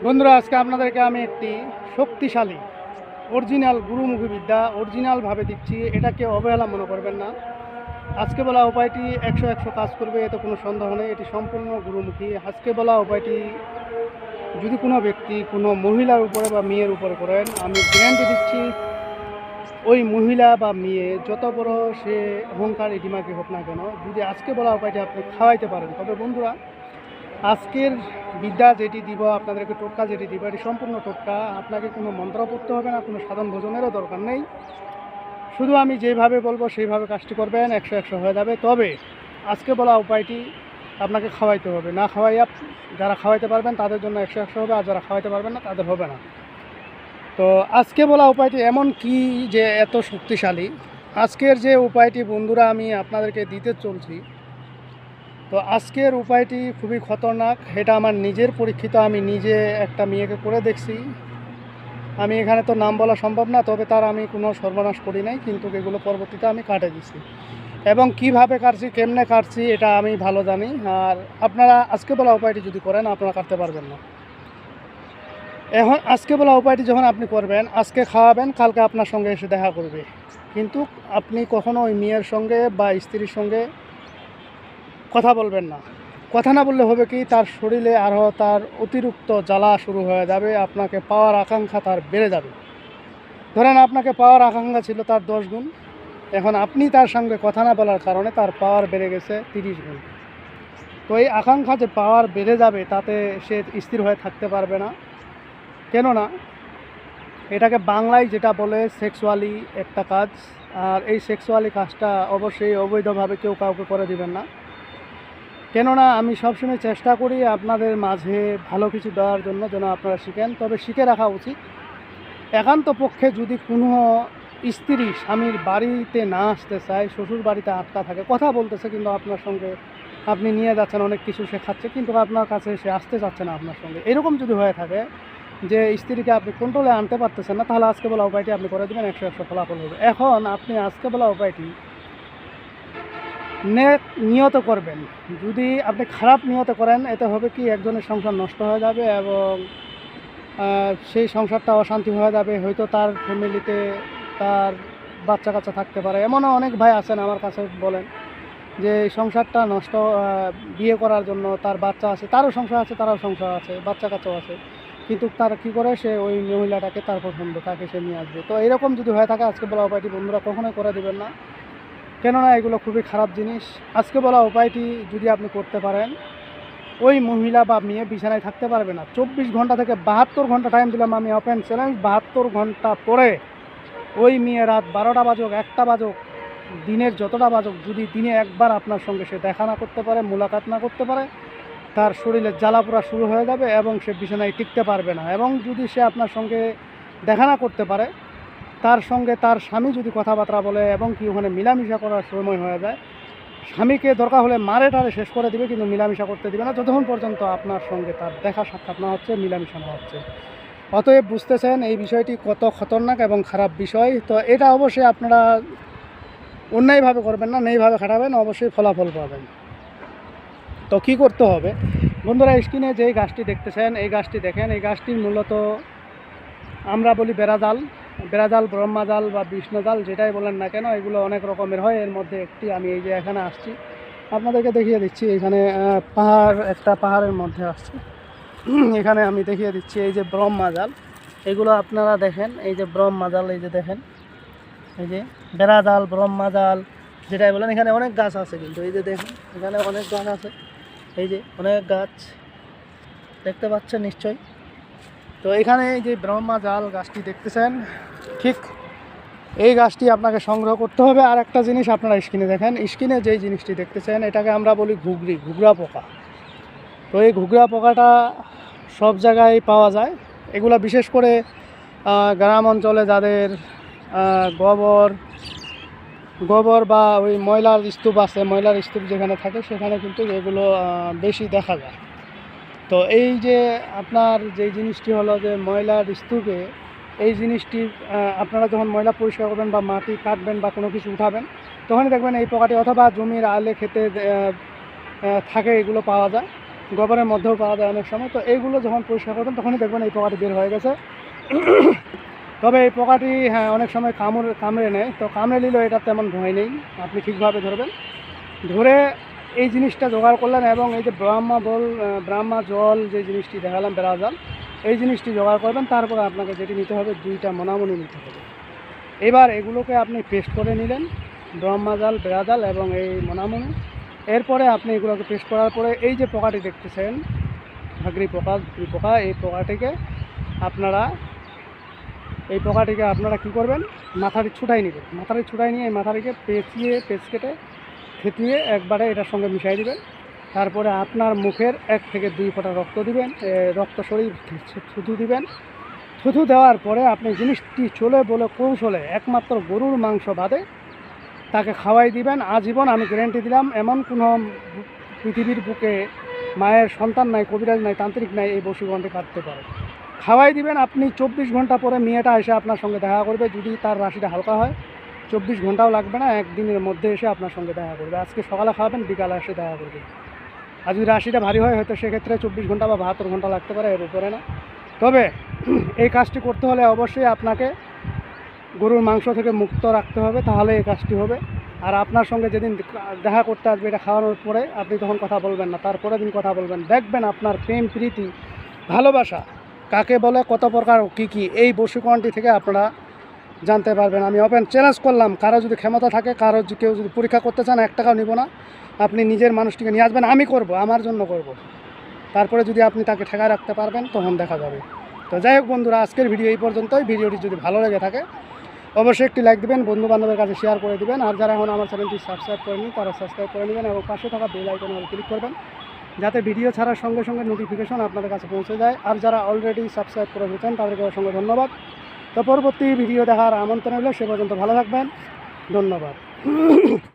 বন্ধুরা, আজকে আপনাদেরকে আমি একটি শক্তিশালী অরিজিনাল গুরুমুখী বিদ্যা অরিজিনালভাবে দিচ্ছি। এটাকে অবহেলা মনে করবেন না। আজকে বলা উপায়টি 100 কাজ করবে, এতে কোনো সন্দেহ নেই। এটি সম্পূর্ণ গুরুমুখী। আজকে বলা উপায়টি যদি কোনো ব্যক্তি কোনো মহিলার উপরে বা মেয়ের উপরে করেন, আমি গ্যারান্টি দিচ্ছি ওই মহিলা বা মেয়ে যত বড় সে অহংকারী দিমাগী হোক না কেন, যদি আজকে বলা উপায়টি আপনি খাওয়াইতে পারেন, তবে বন্ধুরা আজকের বিদ্যা যেটি দিব আপনাদেরকে, টোটকা যেটি দিব, এটি সম্পূর্ণ টোটকা। আপনাকে কোনো মন্ত্র পড়তে হবে না, কোনো সাধন ভোজনেরও দরকার নেই। শুধু আমি যেভাবে বলবো সেইভাবে কাজটি করবেন, 100 হয়ে যাবে। তবে আজকে বলা উপায়টি আপনাকে খাওয়াইতে হবে। না খাওয়াইয়া যারা খাওয়াইতে পারবেন তাদের জন্য 100 হবে, আর যারা খাওয়াইতে পারবেন না তাদের হবে না। তো আজকে বলা উপায়টি এমন কি যে এত শক্তিশালী, আজকের যে উপায়টি বন্ধুরা আমি আপনাদেরকে দিতে চলছি, তো আজকের উপায়টি খুবই খতরনাক। এটা আমার নিজের পরীক্ষিত, আমি নিজে একটা মেয়েকে করে দেখছি। আমি এখানে তো নাম বলা সম্ভব না, তবে তার আমি কোনো সর্বনাশ করি নাই, কিন্তু এগুলো পরবর্তীতে আমি কাটে দিছি। এবং কিভাবে কাটছি, কেমনে কাটছি, এটা আমি ভালো জানি। আর আপনারা আজকে বলা উপায়টি যদি করেন, আপনারা কাটতে পারবেন না। এখন আজকে বলা উপায়টি যখন আপনি করবেন, আজকে খাওয়াবেন, কালকে আপনার সঙ্গে এসে দেখা করবে। কিন্তু আপনি কখনো ওই মেয়ের সঙ্গে বা স্ত্রীর সঙ্গে কথা বলবেন না। কথা না বললে হবে কি, তার শরীরে আরও তার অতিরিক্ত জ্বালা শুরু হয়ে যাবে, আপনাকে পাওয়ার আকাঙ্ক্ষা তার বেড়ে যাবে। ধরেন আপনাকে পাওয়ার আকাঙ্ক্ষা ছিল তার 10 গুণ, এখন আপনি তার সঙ্গে কথা না বলার কারণে তার পাওয়ার বেড়ে গেছে 30 গুণ। তো এই আকাঙ্ক্ষা যে পাওয়ার বেড়ে যাবে, তাতে সে স্থির হয়ে থাকতে পারবে না। কেননা এটাকে বাংলায় যেটা বলে সেক্সুয়ালি একটা কাজ। আর এই সেক্সুয়ালি কাজটা অবশ্যই অবৈধভাবে কেউ কাউকে করে দিবেন না। কেননা আমি সবসময় চেষ্টা করি আপনাদের মাঝে ভালো কিছু দেওয়ার জন্য, যেন আপনারা শিখেন। তবে শিখে রাখা উচিত। একান্ত পক্ষে যদি কোনো স্ত্রী স্বামীর বাড়িতে না আসতে চায়, শ্বশুর বাড়িতে আটকা থাকে, কথা বলতেছে কিন্তু আপনার সঙ্গে আপনি নিয়ে যাচ্ছেন, অনেক কিছু শেখাচ্ছে, কিন্তু আপনার কাছে সে আসতে চাচ্ছে না আপনার সঙ্গে, এরকম যদি হয়ে থাকে যে স্ত্রীকে আপনি কন্ট্রোলে আনতে পারতেছেন না, তাহলে আজকে বলা উপায়টি আপনি করে দেবেন, 100 ফলাফল হবে। এখন আপনি আজকে বলা উপায়টি নিয়ত করবেন। যদি আপনি খারাপ নিয়ত করেন, এতে হবে কি, একজনের সংসার নষ্ট হয়ে যাবে এবং সেই সংসারটা অশান্তি হয়ে যাবে। হয়তো তার ফ্যামিলিতে তার বাচ্চা কাচ্চা থাকতে পারে। এমনও অনেক ভাই আছেন আমার কাছে বলেন যে এই সংসারটা নষ্ট, বিয়ে করার জন্য তার বাচ্চা আছে, তারও সংসার আছে, তারও সংসার আছে, বাচ্চা কাচ্চাও আছে, কিন্তু তারা কী করে, সে ওই মহিলাটাকে তার পছন্দ, তাকে সে নিয়ে আসবে। তো এরকম যদি হয়ে থাকে, আজকে বলা উপায়টি বন্ধুরা কখনোই করে দেবেন না। কেননা এগুলো খুবই খারাপ জিনিস। আজকে বলা উপায়টি যদি আপনি করতে পারেন, ওই মহিলা বা মেয়ে বিছানায় থাকতে পারবে না। 24 ঘন্টা থেকে 72 ঘন্টা টাইম দিলাম আমি, ওপেন চ্যালেঞ্জ। 72 ঘন্টা পরে ওই মেয়ে রাত 12টা বাজুক, 1টা বাজুক, দিনের যতটা বাজুক, যদি দিনে একবার আপনার সঙ্গে সে দেখা না করতে পারে, মোলাকাত না করতে পারে, তার শরীরে জ্বালাপোড়া শুরু হয়ে যাবে এবং সে বিছানায় টিকতে পারবে না। এবং যদি সে আপনার সঙ্গে দেখা না করতে পারে, তার সঙ্গে তার স্বামী যদি কথাবার্তা বলে এবং কি ওখানে মিলামিশা করার সময় হয়ে যায়, স্বামীকে দরকার হলে মারে টারে শেষ করে দিবে, কিন্তু মিলামিশা করতে দিবে না যতক্ষণ পর্যন্ত আপনার সঙ্গে তার দেখা সাক্ষাৎ না হচ্ছে, মিলামিশা না হচ্ছে। অতএব বুঝতেছেন এই বিষয়টি কত খতরনাক এবং খারাপ বিষয়। তো এটা অবশ্যই আপনারা অন্যায়ভাবে করবেন না, নেইভাবে খাটাবেন, অবশ্যই ফলাফল পাবেন। তো কী করতে হবে বন্ধুরা, স্ক্রিনে যেই গাছটি দেখতেছেন, এই গাছটি দেখেন। এই গাছটির মূলত আমরা বলি বেড়াজাল। বেড়াজাল, ব্রহ্মাজাল বা বিষ্ণুজাল, যেটাই বলেন না কেন, এগুলো অনেক রকমের হয়। এর মধ্যে একটি আমি এই যে এখানে আসছি, আপনাদেরকে দেখিয়ে দিচ্ছি। এখানে পাহাড়, একটা পাহাড়ের মধ্যে আসছি, এখানে আমি দেখিয়ে দিচ্ছি। এই যে ব্রহ্মাজাল, এগুলো আপনারা দেখেন। এই যে ব্রহ্মাজাল, এই যে দেখেন, এই যে বেড়াজাল, ব্রহ্মাজাল, যেটাই বলেন। এখানে অনেক গাছ আছে, কিন্তু এই যে দেখেন, এখানে অনেক গাছ আছে, এই যে অনেক গাছ দেখতে পাচ্ছেন নিশ্চয়ই। তো এখানে এই যে ব্রহ্মাজাল গাছটি দেখতেছেন, ঠিক এই গাছটি আপনাকে সংগ্রহ করতে হবে। আর একটা জিনিস আপনারা স্ক্রিনে দেখেন, স্ক্রিনে যেই জিনিসটি দেখতেছেন, এটাকে আমরা বলি ঘুগরা পোকা। তো এই ঘুগরা পোকাটা সব জায়গায় পাওয়া যায়। এগুলা বিশেষ করে গ্রাম অঞ্চলে যাদের গোবর বা ওই ময়লার স্তূপ আছে, ময়লার স্তূপ যেখানে থাকে, সেখানে কিন্তু এগুলো বেশি দেখা যায়। তো এই যে আপনার যেই জিনিসটি হলো যে ময়লার স্তূপে, এই জিনিসটি আপনারা যখন ময়লা পরিষ্কার করবেন বা মাটি কাটবেন বা কোনো কিছু উঠাবেন, তখনই দেখবেন এই পোকাটি, অথবা জমির আলে খেতে থাকে, এগুলো পাওয়া যায়। গোবরের মধ্যেও পাওয়া যায় অনেক সময়। তো এইগুলো যখন পরিষ্কার করবেন তখনই দেখবেন এই পোকাটি বের হয়ে গেছে। তবে এই পোকাটি হ্যাঁ অনেক সময় কামড়ে নেয়, তো কামড়ে নিলেও এটা তেমন ভয় নেই, আপনি ঠিকভাবে ধরবেন। ধরে এই জিনিসটা জোগাড় করলেন এবং এই যে ব্রাহ্মা জল যে জিনিসটি দেখালাম বেড়া জাল, এই জিনিসটি জোগাড় করবেন। তারপরে আপনাকে যেটি নিতে হবে 2টা মোনামুনি নিতে হবে। এবার এগুলোকে আপনি পেস্ট করে নিলেন, ব্রহ্মা জাল, বেড়া জাল এবং এই মোনামুনি। এরপরে আপনি এগুলোকে পেস্ট করার পরে এই যে পোকাটি দেখতেছেন ঘাগরি পোকা, এই পোকাটিকে আপনারা কী করবেন, মাথাটি ছুটাই নেবেন। মাথাটি ছুটাই নিয়ে এই মাথাটিকে পেঁচ কেটে থেতিয়ে একবারে এটার সঙ্গে মিশিয়ে দিবেন। তারপরে আপনার মুখের 1 থেকে 2 ফোঁটা রক্ত দিবেন, রক্ত শরীর থুতু দিবেন। থুতু দেওয়ার পরে আপনি জিনিসটি চলে বলে কৌশলে একমাত্র গরুর মাংস বাদে তাকে খাওয়াই দিবেন আজীবন। আমি গ্যারেন্টি দিলাম, এমন কোনো পৃথিবীর বুকে মায়ের সন্তান নাই, কবিরাজ নাই, তান্ত্রিক নাই এই বশীকরণটি কাটতে পারে। খাওয়াই দিবেন। আপনি 24 ঘন্টা পরে মেয়েটা এসে আপনার সঙ্গে দেখা করবে। যদি তার রাশিটা হালকা হয় 24 ঘন্টাও লাগবে না, 1 দিনের মধ্যে এসে আপনার সঙ্গে দেখা করবে। আজকে সকালে খাওয়াবেন, বিকালে এসে দেখা করবে। আর যদি রাশিটা ভারী হয় হয়তো সেক্ষেত্রে 24 ঘন্টা বা 72 ঘন্টা লাগতে পারে, এর উপরে না। তবে এই কাজটি করতে হলে অবশ্যই আপনাকে গরুর মাংস থেকে মুক্ত রাখতে হবে, তাহলে এই কাজটি হবে। আর আপনার সঙ্গে যেদিন দেখা করতে আসবে এটা খাওয়ানোর পরে আপনি তখন কথা বলবেন না, তারপরের দিন কথা বলবেন। দেখবেন আপনার প্রেম, প্রীতি, ভালোবাসা কাকে বলে, কত প্রকার কী এই বশীকরণটি থেকে আপনারা জানতে পারবেন। আমি ওপেন চ্যালেঞ্জ করলাম, কারো যদি ক্ষমতা থাকে, কেউ যদি পরীক্ষা করতে চান 1 টাকাও নিব না। আপনি নিজের মানুষটিকে নিয়ে আসবেন, আমি করব, আমার জন্য করব। তারপরে যদি আপনি তাকে ঠেকায় রাখতে পারবেন তখন দেখা যাবে। তো যাই হোক বন্ধুরা, আজকের ভিডিও এই পর্যন্তই। ভিডিওটি যদি ভালো লেগে থাকে অবশ্যই একটি লাইক দিবেন, বন্ধু বান্ধবের কাছে শেয়ার করে দিবেন। আর যারা এখন আমার চ্যানেলটি সাবস্ক্রাইব করেনি তারা সাবস্ক্রাইব করে নেবেন এবং পাশে থাকা বেল আইকনে ক্লিক করবেন, যাতে ভিডিও ছাড়ার সঙ্গে সঙ্গে নোটিফিকেশন আপনাদের কাছে পৌঁছে যায়। আর যারা অলরেডি সাবস্ক্রাইব করে দিয়েছেন তাদেরকে অসংখ্য ধন্যবাদ। তো পরবর্তী ভিডিও দেখার আমন্ত্রণ হলে সে পর্যন্ত ভালো থাকবেন। ধন্যবাদ।